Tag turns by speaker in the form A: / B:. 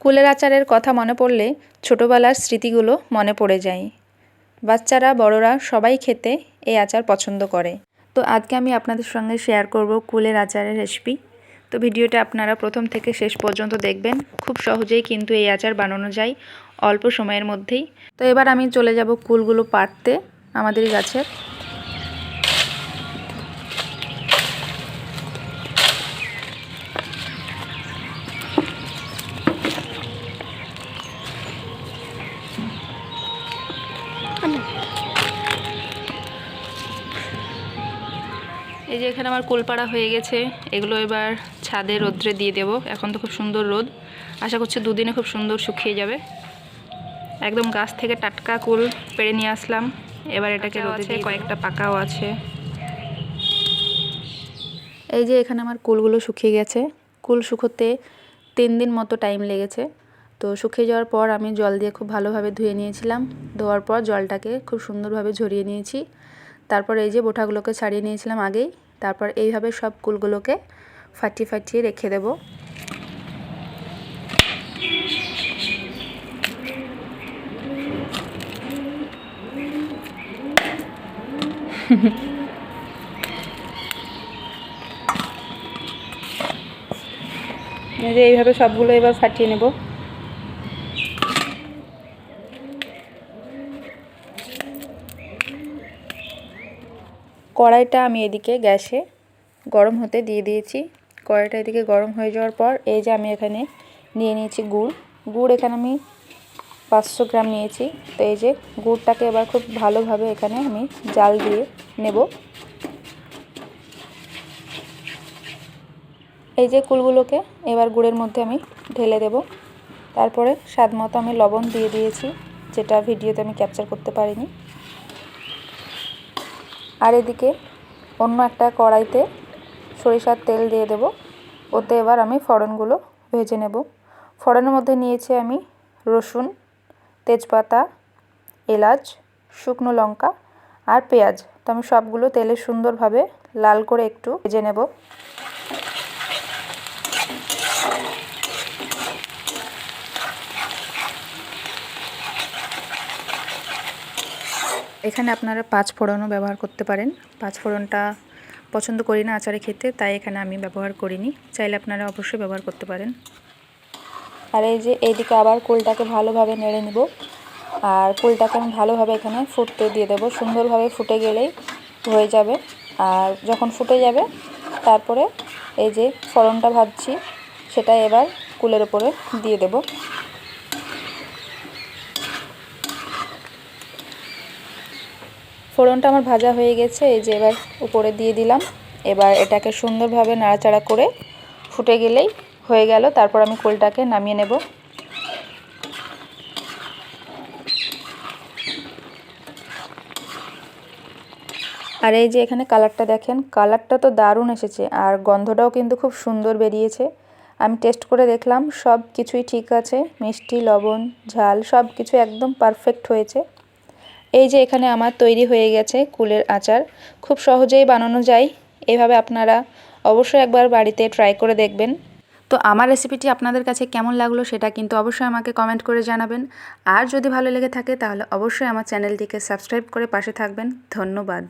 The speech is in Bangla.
A: কুলের আচারের কথা মনে পড়লে ছোটোবেলার স্মৃতিগুলো মনে পড়ে যায়। বাচ্চারা বড়রা সবাই খেতে এই আচার পছন্দ করে। তো আজকে আমি আপনাদের সঙ্গে শেয়ার করব কুলের আচারের রেসিপি। তো ভিডিওটা আপনারা প্রথম থেকে শেষ পর্যন্ত দেখবেন। খুব সহজেই কিন্তু এই আচার বানানো যায় অল্প সময়ের মধ্যেই। তো এবার আমি চলে যাব কুলগুলো পাড়তে আমাদেরই গাছের। এই যে এখানে আমার কুল পাড়া হয়ে গেছে। এগুলো এবার ছাদে রোদ্রে দিয়ে দেব। এখন তো খুব সুন্দর রোদ, আশা করছি দুদিনে খুব সুন্দর শুকিয়ে যাবে। একদম গাছ থেকে টাটকা কুল পেড়ে নিয়ে আসলাম। এবার এটাকে রোদে দিয়ে কয়েকটা পাকাও আছে। এই যে এখানে আমার কুলগুলো শুকিয়ে গেছে। কুল শুকোতে 3 দিন মতো টাইম লেগেছে। তো শুকিয়ে যাওয়ার পর আমি জল দিয়ে খুব ভালোভাবে ধুয়ে নিয়েছিলাম। ধোয়ার পর জলটাকে খুব সুন্দরভাবে ঝরিয়ে নিয়েছি। তারপর এই যে বোঁটাগুলোকে ছাড়িয়ে নিয়েছিলাম আগেই। তারপর এইভাবে সব কুলগুলোকে ফাটিয়ে ফাটিয়ে রেখে দেব। এইভাবে সবগুলো এবার ফাটিয়ে নেব। কড়াইটা আমি এদিকে গ্যাসে গরম হতে দিয়ে দিয়েছি। কড়াইটা এদিকে গরম হয়ে যাওয়ার পর এই যে আমি এখানে নিয়ে নিয়েছি গুড় এখানে আমি 500 গ্রাম নিয়েছি। তো এই যে গুড়টাকে এবার খুব ভালোভাবে এখানে আমি জাল দিয়ে নেব। এই যে কুলগুলোকে এবার গুড়ের মধ্যে আমি ঢেলে দেব। তারপরে স্বাদ মতো আমি লবণ দিয়ে দিয়েছি, যেটা ভিডিওতে আমি ক্যাপচার করতে পারিনি। আর এদিকে অন্য একটা কড়াইতে সরিষার তেল দিয়ে দেব। ওতে এবার আমি ফোড়নগুলো ভেজে নেব। ফোড়নের মধ্যে নিয়েছি আমি রসুন, তেজপাতা, এলাচ, শুকনো লঙ্কা আর পেঁয়াজ। তো আমি সবগুলো তেলে সুন্দরভাবে লাল করে একটু ভেজে নেব। এখানে আপনারা 5 ফোড়নও ব্যবহার করতে পারেন। 5 ফোড়নটা পছন্দ করি না আচারে খেতে, তাই এখানে আমি ব্যবহার করিনি। চাইলে আপনারা অবশ্যই ব্যবহার করতে পারেন। আর এই যে এইদিকে আবার কুলটাকে ভালোভাবে নেড়ে নিব। আর কুলটাকে আমি ভালোভাবে এখানে ফুটতে দিয়ে দেবো। সুন্দরভাবে ফুটে গেলেই হয়ে যাবে। আর যখন ফুটে যাবে তারপরে এই যে ফোড়নটা ভাজছি সেটা এবার কুলের উপরে দিয়ে দেব। ফোড়নটা আমার ভাজা হয়ে গেছে। এই যে এবার উপরে দিয়ে দিলাম। এবার এটাকে সুন্দরভাবে নাড়াচাড়া করে ফুটে গেলেই হয়ে গেল। তারপর আমি কুলটাকে নামিয়ে নেব। আর এই যে এখানে কালারটা দেখেন, কালারটা তো দারুণ এসেছে আর গন্ধটাও কিন্তু খুব সুন্দর বেরিয়েছে। আমি টেস্ট করে দেখলাম সব কিছুই ঠিক আছে, মিষ্টি, লবণ, ঝাল সব কিছু একদম পারফেক্ট হয়েছে। এই যে এখানে আমার তৈরি হয়ে গেছে কুলের আচার। খুব সহজেই বানানো যায়। এভাবে আপনারা অবশ্যই একবার বাড়িতে ট্রাই করে দেখবেন। তো আমার রেসিপিটি আপনাদের কাছে কেমন লাগলো সেটা কিন্তু অবশ্যই আমাকে কমেন্ট করে জানাবেন। আর যদি ভালো লেগে থাকে তাহলে অবশ্যই আমার চ্যানেলটিকে সাবস্ক্রাইব করে পাশে থাকবেন। ধন্যবাদ।